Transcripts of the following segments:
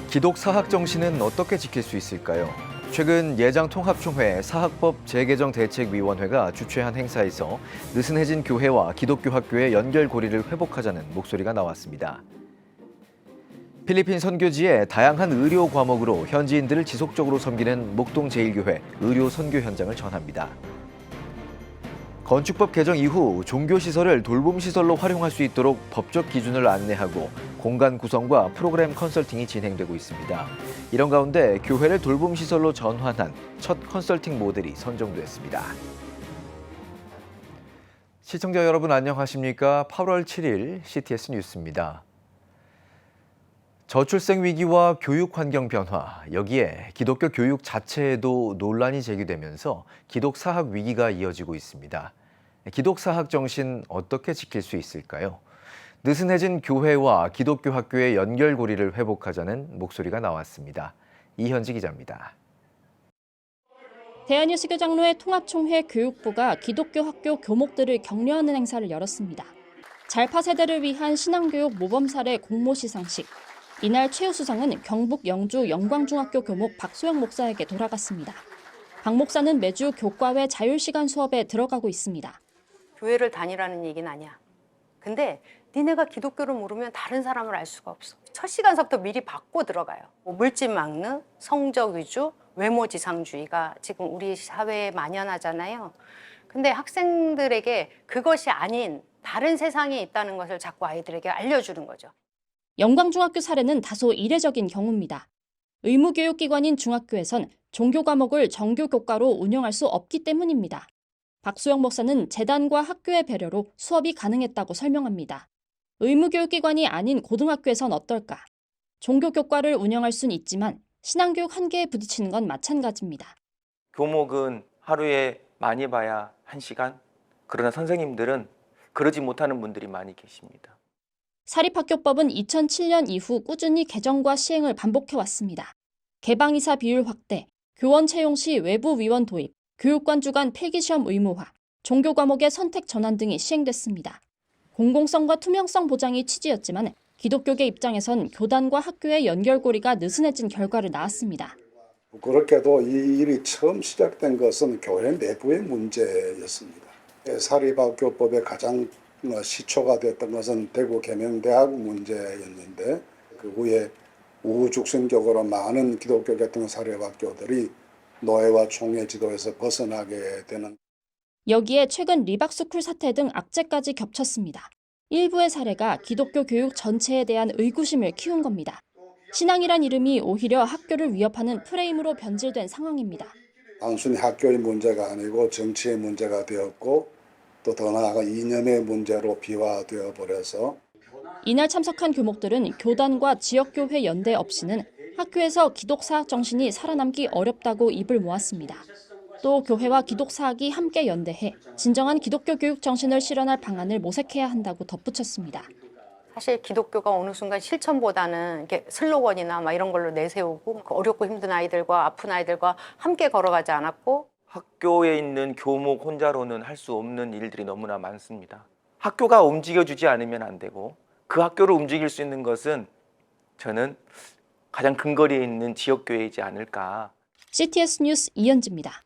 기독 사학 정신은 어떻게 지킬 수 있을까요? 최근 예장통합총회 사학법 재개정 대책위원회가 주최한 행사에서 느슨해진 교회와 기독교 학교의 연결고리를 회복하자는 목소리가 나왔습니다. 필리핀 선교지의 다양한 의료 과목으로 현지인들을 지속적으로 섬기는 목동제일교회 의료 선교 현장을 전합니다. 건축법 개정 이후 종교시설을 돌봄시설로 활용할 수 있도록 법적 기준을 안내하고 공간 구성과 프로그램 컨설팅이 진행되고 있습니다. 이런 가운데 교회를 돌봄시설로 전환한 첫 컨설팅 모델이 선정됐습니다. 시청자 여러분 안녕하십니까? 8월 7일 CTS 뉴스입니다. 저출생 위기와 교육 환경 변화, 여기에 기독교 교육 자체에도 논란이 제기되면서 기독 사학 위기가 이어지고 있습니다. 기독 사학 정신 어떻게 지킬 수 있을까요? 느슨해진 교회와 기독교 학교의 연결고리를 회복하자는 목소리가 나왔습니다. 이현지 기자입니다. 대한예수교장로회 통합총회 교육부가 기독교 학교 교목들을 격려하는 행사를 열었습니다. 잘파 세대를 위한 신앙교육 모범 사례 공모 시상식. 이날 최우 수상은 경북 영주 영광중학교 교목 박소영 목사에게 돌아갔습니다. 박 목사는 매주 교과 외 자율시간 수업에 들어가고 있습니다. 교회를 다니라는 얘기는 아니야. 근데 니네가 기독교를 모르면 다른 사람을 알 수가 없어. 첫 시간서부터 미리 받고 들어가요. 물질망르, 성적 위주, 외모지상주의가 지금 우리 사회에 만연하잖아요. 근데 학생들에게 그것이 아닌 다른 세상이 있다는 것을 자꾸 아이들에게 알려주는 거죠. 영광중학교 사례는 다소 이례적인 경우입니다. 의무교육기관인 중학교에선 종교 과목을 정규 교과로 운영할 수 없기 때문입니다. 박소영 목사는 재단과 학교의 배려로 수업이 가능했다고 설명합니다. 의무교육기관이 아닌 고등학교에선 어떨까? 종교 교과를 운영할 수는 있지만 신앙교육 한계에 부딪히는 건 마찬가지입니다. 교목은 하루에 많이 봐야 1시간? 그러나 선생님들은 그러지 못하는 분들이 많이 계십니다. 사립학교법은 2007년 이후 꾸준히 개정과 시행을 반복해왔습니다. 개방이사 비율 확대, 교원 채용 시 외부 위원 도입, 교육관 주간 필기시험 의무화, 종교 과목의 선택 전환 등이 시행됐습니다. 공공성과 투명성 보장이 취지였지만 기독교계 입장에선 교단과 학교의 연결고리가 느슨해진 결과를 낳았습니다. 그렇게도 이 일이 처음 시작된 것은 교회 내부의 문제였습니다. 사립학교법의 가장 시초가 됐던 것은 대구 계명대학 문제였는데 그 후에 우후죽순적으로 많은 기독교 계통 사립학교들이 노예와 총회 지도에서 벗어나게 되는. 여기에 최근 리박스쿨 사태 등 악재까지 겹쳤습니다. 일부의 사례가 기독교 교육 전체에 대한 의구심을 키운 겁니다. 신앙이란 이름이 오히려 학교를 위협하는 프레임으로 변질된 상황입니다. 단순히 학교의 문제가 아니고 정치의 문제가 되었고 또 더 나아가 이념의 문제로 비화되어 버려서. 이날 참석한 교목들은 교단과 지역교회 연대 없이는 학교에서 기독사학 정신이 살아남기 어렵다고 입을 모았습니다. 또 교회와 기독사학이 함께 연대해 진정한 기독교 교육 정신을 실현할 방안을 모색해야 한다고 덧붙였습니다. 사실 기독교가 어느 순간 실천보다는 이렇게 슬로건이나 막 이런 걸로 내세우고 어렵고 힘든 아이들과 아픈 아이들과 함께 걸어가지 않았고 학교에 있는 교목 혼자로는 할 수 없는 일들이 너무나 많습니다. 학교가 움직여주지 않으면 안 되고 그 학교를 움직일 수 있는 것은 저는 가장 근거리에 있는 지역교회이지 않을까. CTS 뉴스 이현지입니다.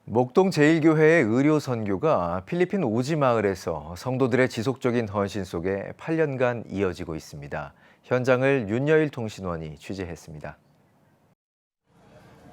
목동제일교회의 의료 선교가 필리핀 오지 마을에서 성도들의 지속적인 헌신 속에 8년간 이어지고 있습니다. 현장을 윤여일 통신원이 취재했습니다.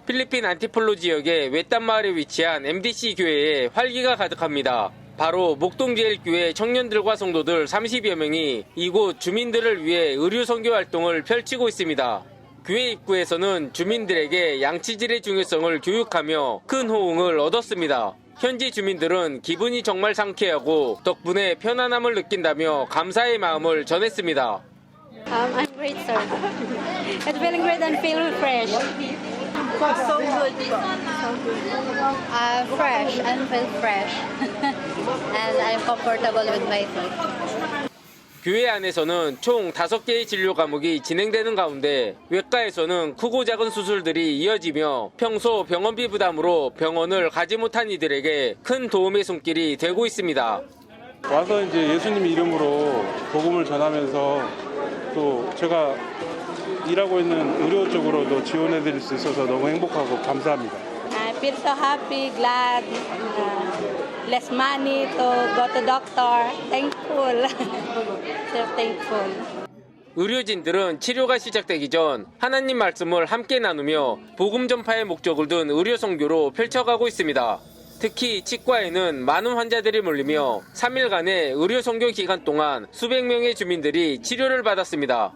필리핀 안티폴로 지역의 외딴 마을에 위치한 MDC 교회에 활기가 가득합니다. 바로 목동제일교회 청년들과 성도들 30여 명이 이곳 주민들을 위해 의료 선교 활동을 펼치고 있습니다. 교회 입구에서는 주민들에게 양치질의 중요성을 교육하며 큰 호응을 얻었습니다. 현지 주민들은 기분이 정말 상쾌하고 덕분에 편안함을 느낀다며 감사의 마음을 전했습니다. I'm great, sir. It's feeling great and feel fresh. So good. Fresh and feel fresh. And I'm comfortable with my food. 교회 안에서는 총 5개의 진료 과목이 진행되는 가운데 외과에서는 크고 작은 수술들이 이어지며 평소 병원비 부담으로 병원을 가지 못한 이들에게 큰 도움의 손길이 되고 있습니다. 와서 이제 예수님 이름으로 복음을 전하면서 또 제가 일하고 있는 의료 쪽으로도 지원해 드릴 수 있어서 너무 행복하고 감사합니다. I feel so happy, glad, less money to go to doctor. Thankful. So thankful. 의료진들은 치료가 시작되기 전 하나님 말씀을 함께 나누며 복음 전파의 목적을 둔 의료 선교로 펼쳐가고 있습니다. 특히 치과에는 많은 환자들이 몰리며 3일간의 의료 선교 기간 동안 수백 명의 주민들이 치료를 받았습니다.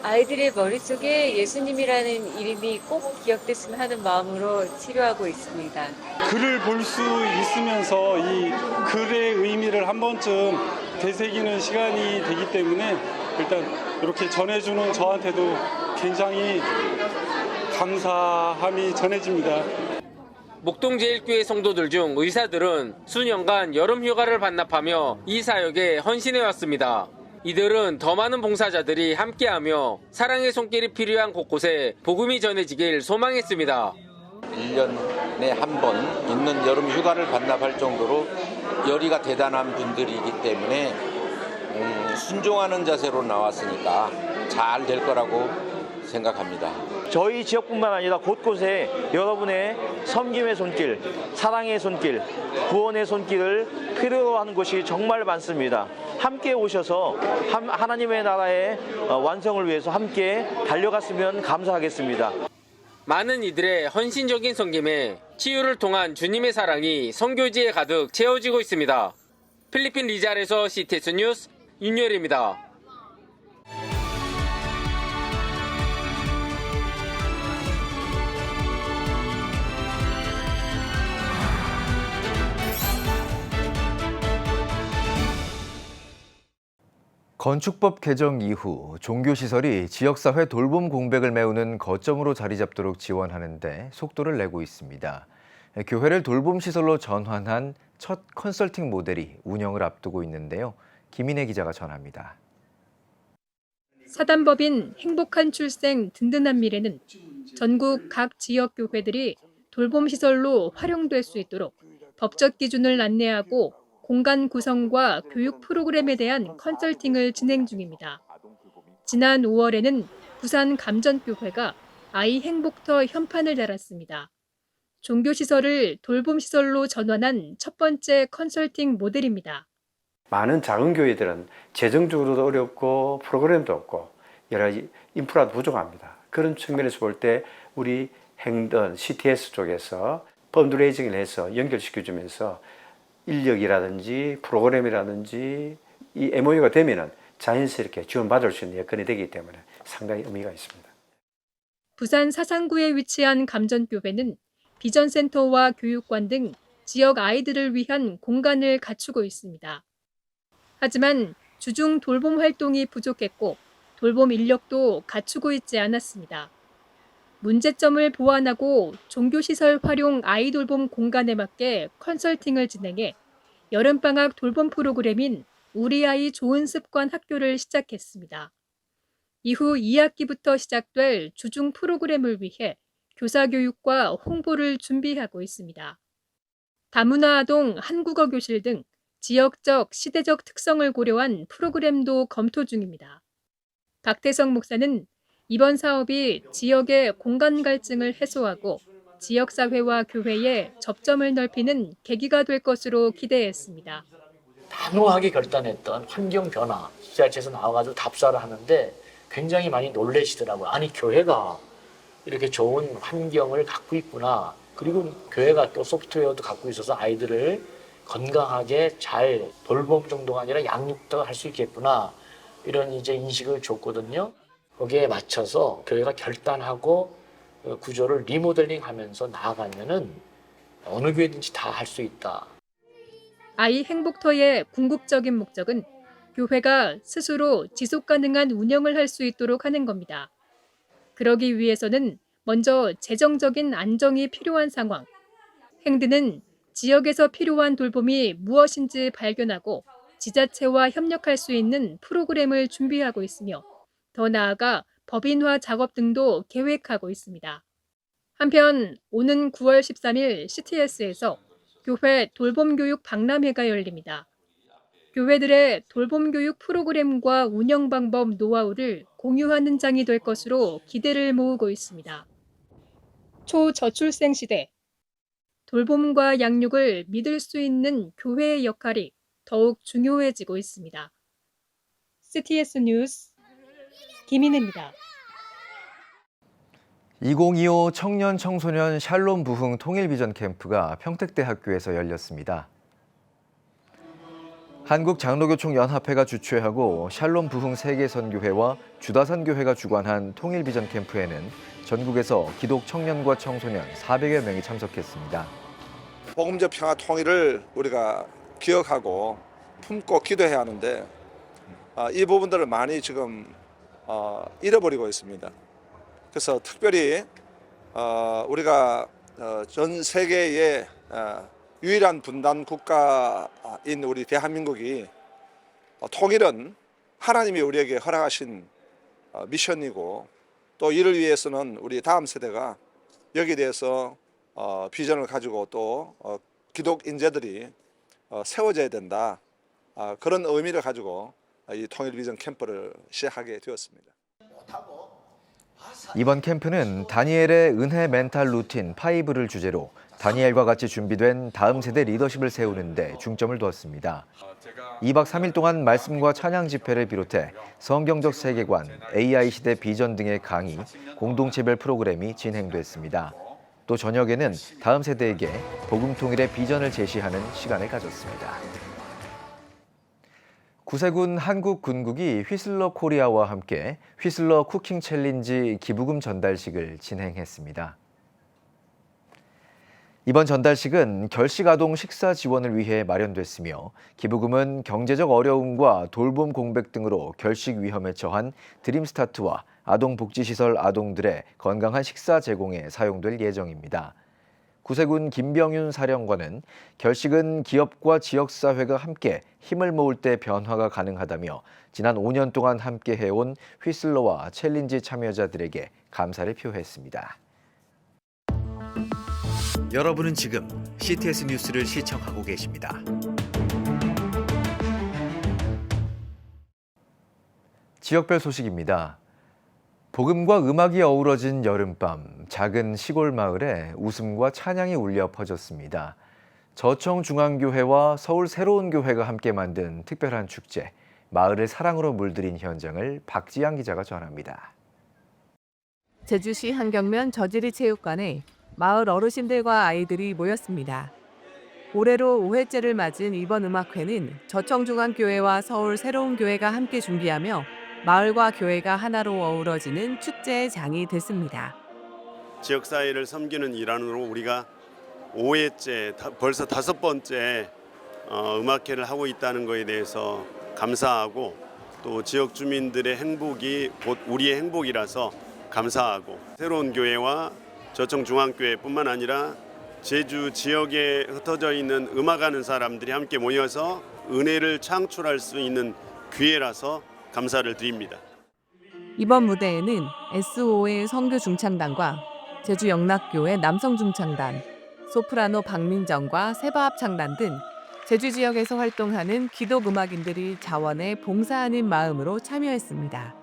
아이들의 머릿속에 예수님이라는 이름이 꼭 기억됐으면 하는 마음으로 치료하고 있습니다. 글을 볼 수 있으면서 이 글의 의미를 한 번쯤 되새기는 시간이 되기 때문에 일단 이렇게 전해주는 저한테도 굉장히 감사함이 전해집니다. 목동제일교회 성도들 중 의사들은 수년간 여름 휴가를 반납하며 이 사역에 헌신해왔습니다. 이들은 더 많은 봉사자들이 함께하며 사랑의 손길이 필요한 곳곳에 복음이 전해지길 소망했습니다. 1년에 한 번 있는 여름 휴가를 반납할 정도로 열의가 대단한 분들이기 때문에 순종하는 자세로 나왔으니까 잘 될 거라고 생각합니다. 저희 지역뿐만 아니라 곳곳에 여러분의 섬김의 손길, 사랑의 손길, 구원의 손길을 필요로 하는 곳이 정말 많습니다. 함께 오셔서 하나님의 나라의 완성을 위해서 함께 달려갔으면 감사하겠습니다. 많은 이들의 헌신적인 섬김에 치유를 통한 주님의 사랑이 선교지에 가득 채워지고 있습니다. 필리핀 리잘에서 CTS 뉴스 윤열입니다. 건축법 개정 이후 종교시설이 지역사회 돌봄 공백을 메우는 거점으로 자리 잡도록 지원하는 데 속도를 내고 있습니다. 교회를 돌봄시설로 전환한 첫 컨설팅 모델이 운영을 앞두고 있는데요. 김인혜 기자가 전합니다. 사단법인 행복한 출생 든든한 미래는 전국 각 지역 교회들이 돌봄시설로 활용될 수 있도록 법적 기준을 안내하고 공간 구성과 교육 프로그램에 대한 컨설팅을 진행 중입니다. 지난 5월에는 부산 감전교회가 아이 행복터 현판을 달았습니다. 종교시설을 돌봄시설로 전환한 첫 번째 컨설팅 모델입니다. 많은 작은 교회들은 재정적으로도 어렵고 프로그램도 없고 여러 가지 인프라도 부족합니다. 그런 측면에서 볼 때 우리 행던 CTS 쪽에서 펀드레이징을 해서 연결시켜주면서 인력이라든지 프로그램이라든지 이 MOU가 되면은 자연스럽게 지원받을 수 있는 여건이 되기 때문에 상당히 의미가 있습니다. 부산 사상구에 위치한 감전교회는 비전센터와 교육관 등 지역 아이들을 위한 공간을 갖추고 있습니다. 하지만 주중 돌봄 활동이 부족했고 돌봄 인력도 갖추고 있지 않았습니다. 문제점을 보완하고 종교시설 활용 아이 돌봄 공간에 맞게 컨설팅을 진행해 여름방학 돌봄 프로그램인 우리 아이 좋은 습관 학교를 시작했습니다. 이후 2학기부터 시작될 주중 프로그램을 위해 교사 교육과 홍보를 준비하고 있습니다. 다문화 아동 한국어 교실 등 지역적, 시대적 특성을 고려한 프로그램도 검토 중입니다. 박태성 목사는 이번 사업이 지역의 공간 갈증을 해소하고 지역사회와 교회의 접점을 넓히는 계기가 될 것으로 기대했습니다. 단호하게 결단했던 환경 변화, 지자체에서 나와가지고 답사를 하는데 굉장히 많이 놀라시더라고요. 아니, 교회가 이렇게 좋은 환경을 갖고 있구나. 그리고 교회가 또 소프트웨어도 갖고 있어서 아이들을 건강하게 잘 돌봄 정도가 아니라 양육도 할 수 있겠구나. 이런 이제 인식을 줬거든요. 거기에 맞춰서 교회가 결단하고 구조를 리모델링 하면서 나아가면은 어느 교회든지 다 할 수 있다. 아이 행복터의 궁극적인 목적은 교회가 스스로 지속 가능한 운영을 할 수 있도록 하는 겁니다. 그러기 위해서는 먼저 재정적인 안정이 필요한 상황. 행드는 지역에서 필요한 돌봄이 무엇인지 발견하고 지자체와 협력할 수 있는 프로그램을 준비하고 있으며 더 나아가 법인화 작업 등도 계획하고 있습니다. 한편 오는 9월 13일 CTS에서 교회 돌봄교육 박람회가 열립니다. 교회들의 돌봄 교육 프로그램과 운영 방법 노하우를 공유하는 장이 될 것으로 기대를 모으고 있습니다. 초저출생 시대, 돌봄과 양육을 믿을 수 있는 교회의 역할이 더욱 중요해지고 있습니다. CTS 뉴스 김인혜입니다. 2025 청년 청소년 샬롬 부흥 통일 비전 캠프가 평택대학교에서 열렸습니다. 한국장로교총연합회가 주최하고 샬롬 부흥 세계선교회와 주다산교회가 주관한 통일 비전 캠프에는 전국에서 기독 청년과 청소년 400여 명이 참석했습니다. 복음적 평화 통일을 우리가 기억하고 품고 기도해야 하는데 이 부분들을 많이 지금 잃어버리고 있습니다. 그래서 특별히 우리가 전 세계의 유일한 분단 국가인 우리 대한민국이 통일은 하나님이 우리에게 허락하신 미션이고 또 이를 위해서는 우리 다음 세대가 여기에 대해서 비전을 가지고 또 기독 인재들이 세워져야 된다. 그런 의미를 가지고 이 통일 비전 캠프를 시작하게 되었습니다. 이번 캠프는 다니엘의 은혜 멘탈 루틴 5를 주제로 다니엘과 같이 준비된 다음 세대 리더십을 세우는 데 중점을 두었습니다. 2박 3일 동안 말씀과 찬양 집회를 비롯해 성경적 세계관, AI 시대 비전 등의 강의, 공동체별 프로그램이 진행됐습니다. 또 저녁에는 다음 세대에게 복음 통일의 비전을 제시하는 시간을 가졌습니다. 구세군 한국군국이 휘슬러 코리아와 함께 휘슬러 쿠킹 챌린지 기부금 전달식을 진행했습니다. 이번 전달식은 결식 아동 식사 지원을 위해 마련됐으며 기부금은 경제적 어려움과 돌봄 공백 등으로 결식 위험에 처한 드림스타트와 아동복지시설 아동들의 건강한 식사 제공에 사용될 예정입니다. 구세군 김병윤 사령관은 결식은 기업과 지역사회가 함께 힘을 모을 때 변화가 가능하다며 지난 5년 동안 함께 해온 휘슬러와 챌린지 참여자들에게 감사를 표했습니다. 여러분은 지금 CTS 뉴스를 시청하고 계십니다. 지역별 소식입니다. 복음과 음악이 어우러진 여름밤, 작은 시골 마을에 웃음과 찬양이 울려 퍼졌습니다. 저청중앙교회와 서울 새로운 교회가 함께 만든 특별한 축제, 마을을 사랑으로 물들인 현장을 박지양 기자가 전합니다. 제주시 한경면 저지리 체육관에 마을 어르신들과 아이들이 모였습니다. 올해로 5회째를 맞은 이번 음악회는 저청중앙교회와 서울 새로운 교회가 함께 준비하며 마을과 교회가 하나로 어우러지는 축제의 장이 됐습니다. 지역사회를 섬기는 일환으로 우리가 5회째, 벌써 5번째 음악회를 하고 있다는 것에 대해서 감사하고 또 지역 주민들의 행복이 곧 우리의 행복이라서 감사하고 새로운 교회와 저청중앙교회뿐만 아니라 제주 지역에 흩어져 있는 음악하는 사람들이 함께 모여서 은혜를 창출할 수 있는 기회라서 감사를 드립니다. 이번 무대에는 SO의 성교 중창단과 제주 영락교회 남성 중창단, 소프라노 박민정과 세바 합창단 등 제주 지역에서 활동하는 기독 음악인들이 자원해 봉사하는 마음으로 참여했습니다.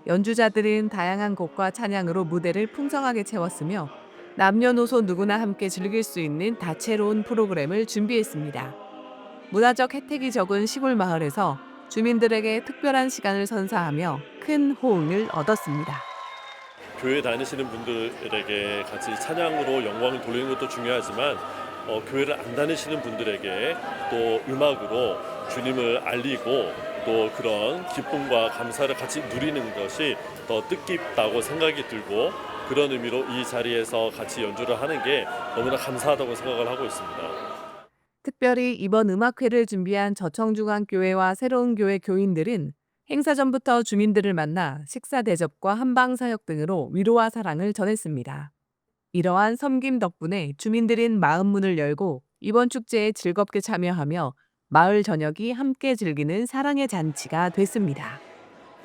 연주자들은 다양한 곡과 찬양으로 무대를 풍성하게 채웠으며 남녀노소 누구나 함께 즐길 수 있는 다채로운 프로그램을 준비했습니다. 문화적 혜택이 적은 시골 마을에서 주민들에게 특별한 시간을 선사하며 큰 호응을 얻었습니다. 교회 다니시는 분들에게 같이 찬양으로 영광을 돌리는 것도 중요하지만 교회를 안 다니시는 분들에게 또 음악으로 주님을 알리고 또 그런 기쁨과 감사를 같이 누리는 것이 더 뜻깊다고 생각이 들고 그런 의미로 이 자리에서 같이 연주를 하는 게 너무나 감사하다고 생각을 하고 있습니다. 특별히 이번 음악회를 준비한 저청중앙교회와 새로운 교회 교인들은 행사 전부터 주민들을 만나 식사 대접과 한방 사역 등으로 위로와 사랑을 전했습니다. 이러한 섬김 덕분에 주민들은 마음 문을 열고 이번 축제에 즐겁게 참여하며 마을 저녁이 함께 즐기는 사랑의 잔치가 됐습니다.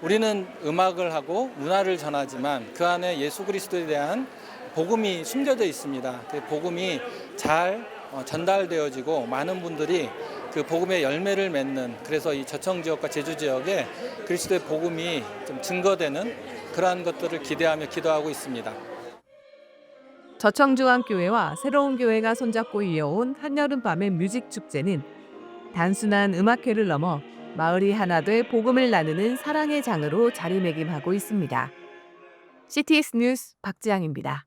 우리는 음악을 하고 문화를 전하지만 그 안에 예수 그리스도에 대한 복음이 숨겨져 있습니다. 그 복음이 잘 전달되어지고 많은 분들이 그 복음의 열매를 맺는, 그래서 이 저청 지역과 제주 지역에 그리스도의 복음이 좀 증거되는 그러한 것들을 기대하며 기도하고 있습니다. 저청중앙교회와 새로운 교회가 손잡고 이어온 한여름밤의 뮤직 축제는 단순한 음악회를 넘어 마을이 하나 돼 복음을 나누는 사랑의 장으로 자리매김하고 있습니다. CTS 뉴스 박지향입니다.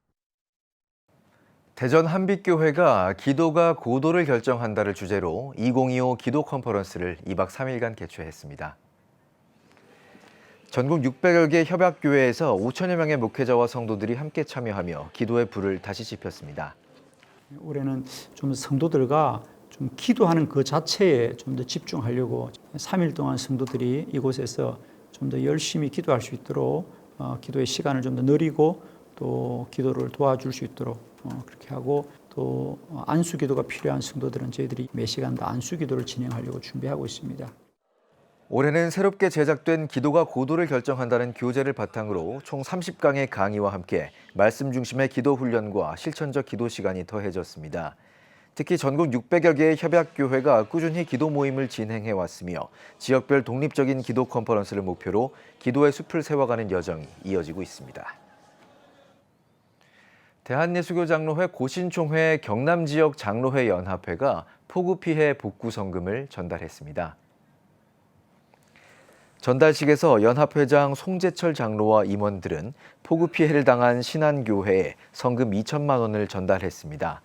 대전 한빛교회가 기도가 고도를 결정한다를 주제로 2025 기도 컨퍼런스를 2박 3일간 개최했습니다. 전국 600여 개 협약교회에서 5천여 명의 목회자와 성도들이 함께 참여하며 기도의 불을 다시 지폈습니다. 올해는 좀 성도들과 좀 기도하는 그 자체에 좀 더 집중하려고 3일 동안 성도들이 이곳에서 좀 더 열심히 기도할 수 있도록 기도의 시간을 좀 더 늘리고 또 기도를 도와줄 수 있도록 그렇게 하고, 또 안수 기도가 필요한 성도들은 저희들이 매 시간 다 안수 기도를 진행하려고 준비하고 있습니다. 올해는 새롭게 제작된 기도가 고도를 결정한다는 교재를 바탕으로 총 30강의 강의와 함께 말씀 중심의 기도 훈련과 실천적 기도 시간이 더해졌습니다. 특히 전국 600여 개의 협약교회가 꾸준히 기도 모임을 진행해 왔으며 지역별 독립적인 기도 컨퍼런스를 목표로 기도의 숲을 세워가는 여정이 이어지고 있습니다. 대한예수교 장로회 고신총회 경남지역 장로회 연합회가 폭우 피해 복구 성금을 전달했습니다. 전달식에서 연합회장 송재철 장로와 임원들은 폭우 피해를 당한 신안교회에 성금 2천만 원을 전달했습니다.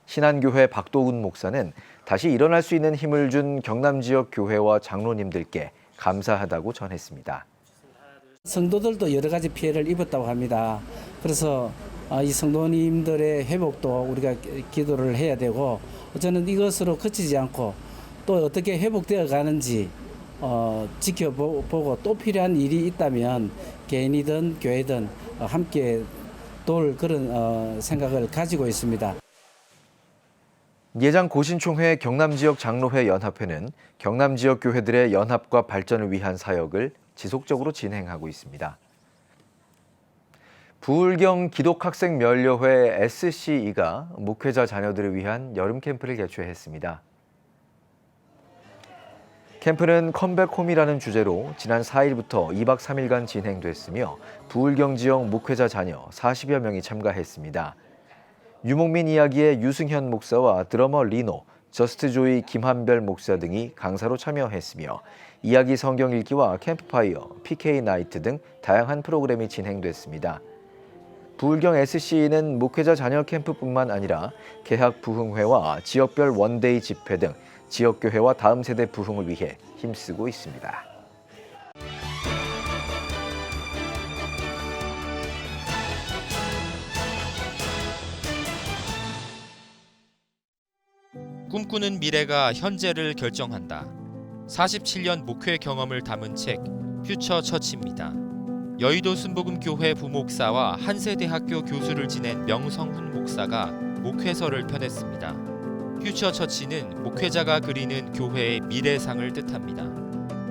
신안교회 박도훈 목사는 다시 일어날 수 있는 힘을 준 경남 지역 교회와 장로님들께 감사하다고 전했습니다. 성도들도 여러 가지 피해를 입었다고 합니다. 그래서 이 성도님들의 회복도 우리가 기도를 해야 되고, 저는 이것으로 그치지 않고 또 어떻게 회복되어 가는지 지켜보고 또 필요한 일이 있다면 개인이든 교회든 함께 도울 그런 생각을 가지고 있습니다. 예장 고신총회 경남지역 장로회 연합회는 경남 지역 교회들의 연합과 발전을 위한 사역을 지속적으로 진행하고 있습니다. 부울경 기독학생면려회 SCE가 목회자 자녀들을 위한 여름 캠프를 개최했습니다. 캠프는 컴백홈이라는 주제로 지난 4일부터 2박 3일간 진행됐으며 부울경 지역 목회자 자녀 40여 명이 참가했습니다. 유목민 이야기의 유승현 목사와 드러머 리노, 저스트조이 김한별 목사 등이 강사로 참여했으며 이야기 성경 읽기와 캠프파이어, PK 나이트 등 다양한 프로그램이 진행됐습니다. 부울경 SCE는 목회자 자녀 캠프뿐만 아니라 개학 부흥회와 지역별 원데이 집회 등 지역교회와 다음 세대 부흥을 위해 힘쓰고 있습니다. 꿈꾸는 미래가 현재를 결정한다. 47년 목회 경험을 담은 책 퓨처 처치입니다. 여의도 순복음교회 부목사와 한세대학교 교수를 지낸 명성훈 목사가 목회서를 펴냈습니다. 퓨처 처치는 목회자가 그리는 교회의 미래상을 뜻합니다.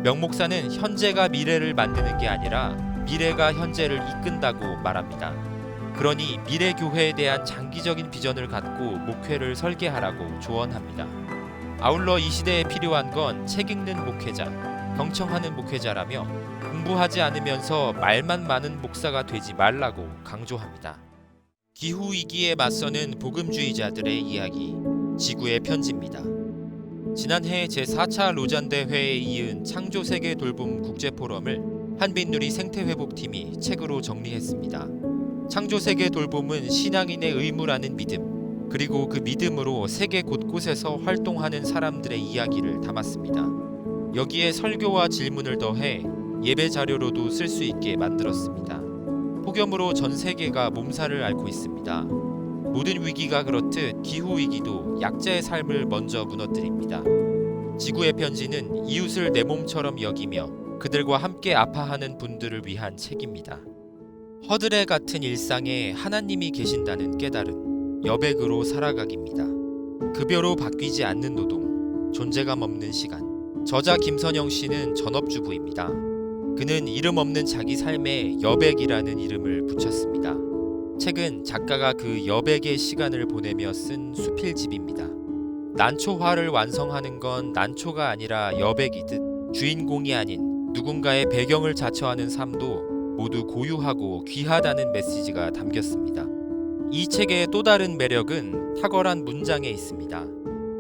명 목사는 현재가 미래를 만드는 게 아니라 미래가 현재를 이끈다고 말합니다. 그러니 미래 교회에 대한 장기적인 비전을 갖고 목회를 설계하라고 조언합니다. 아울러 이 시대에 필요한 건 책 읽는 목회자, 경청하는 목회자라며 공부하지 않으면서 말만 많은 목사가 되지 말라고 강조합니다. 기후위기에 맞서는 복음주의자들의 이야기, 지구의 편지입니다. 지난해 제4차 로잔대회에 이은 창조세계 돌봄 국제포럼을 한빛누리 생태회복팀이 책으로 정리했습니다. 창조세계 돌봄은 신앙인의 의무라는 믿음, 그리고 그 믿음으로 세계 곳곳에서 활동하는 사람들의 이야기를 담았습니다. 여기에 설교와 질문을 더해 예배 자료로도 쓸 수 있게 만들었습니다. 폭염으로 전 세계가 몸살을 앓고 있습니다. 모든 위기가 그렇듯 기후위기도 약자의 삶을 먼저 무너뜨립니다. 지구의 편지는 이웃을 내 몸처럼 여기며 그들과 함께 아파하는 분들을 위한 책입니다. 허드레 같은 일상에 하나님이 계신다는 깨달음, 여백으로 살아가기입니다. 급여로 바뀌지 않는 노동, 존재감 없는 시간. 저자 김선영 씨는 전업주부입니다. 그는 이름 없는 자기 삶에 여백이라는 이름을 붙였습니다. 책은 작가가 그 여백의 시간을 보내며 쓴 수필집입니다. 난초화를 완성하는 건 난초가 아니라 여백이듯 주인공이 아닌 누군가의 배경을 자처하는 삶도 모두 고유하고 귀하다는 메시지가 담겼습니다. 이 책의 또 다른 매력은 탁월한 문장에 있습니다.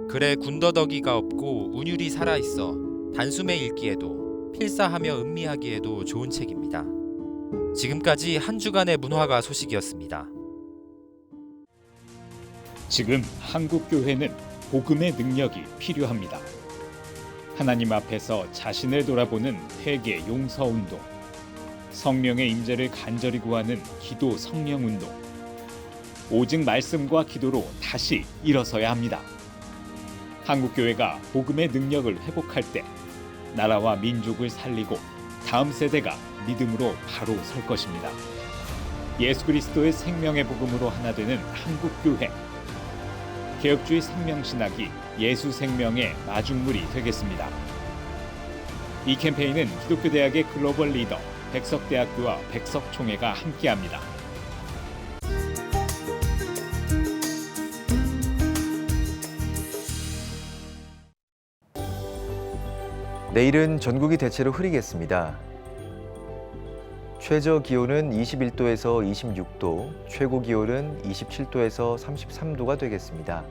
글에 군더더기가 없고 운율이 살아있어 단숨에 읽기에도 필사하며 음미하기에도 좋은 책입니다. 지금까지 한 주간의 문화가 소식이었습니다. 지금 한국 교회는 복음의 능력이 필요합니다. 하나님 앞에서 자신을 돌아보는 회개 용서 운동, 성령의 임재를 간절히 구하는 기도 성령 운동, 오직 말씀과 기도로 다시 일어서야 합니다. 한국 교회가 복음의 능력을 회복할 때 나라와 민족을 살리고 다음 세대가 믿음으로 바로 설 것입니다. 예수 그리스도의 생명의 복음으로 하나 되는 한국 교회. 개혁주의 생명신학이 예수 생명의 마중물이 되겠습니다. 이 캠페인은 기독교대학의 글로벌 리더 백석대학교와 백석총회가 함께합니다. 내일은 전국이 대체로 흐리겠습니다. 최저 기온은 21도에서 26도, 최고 기온은 27도에서 33도가 되겠습니다.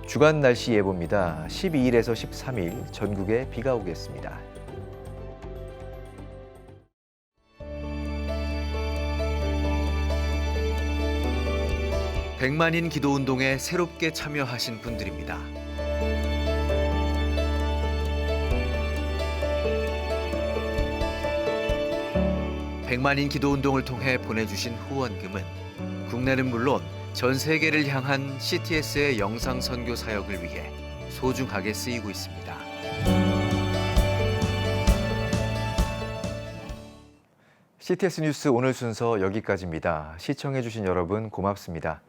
주간 날씨 예보입니다. 12일에서 13일 전국에 비가 오겠습니다. 백만인 기도운동에 새롭게 참여하신 분들입니다. 백만인 기도운동을 통해 보내주신 후원금은 국내는 물론 전 세계를 향한 CTS의 영상 선교 사역을 위해 소중하게 쓰이고 있습니다. CTS 뉴스 오늘 순서 여기까지입니다. 시청해주신 여러분 고맙습니다.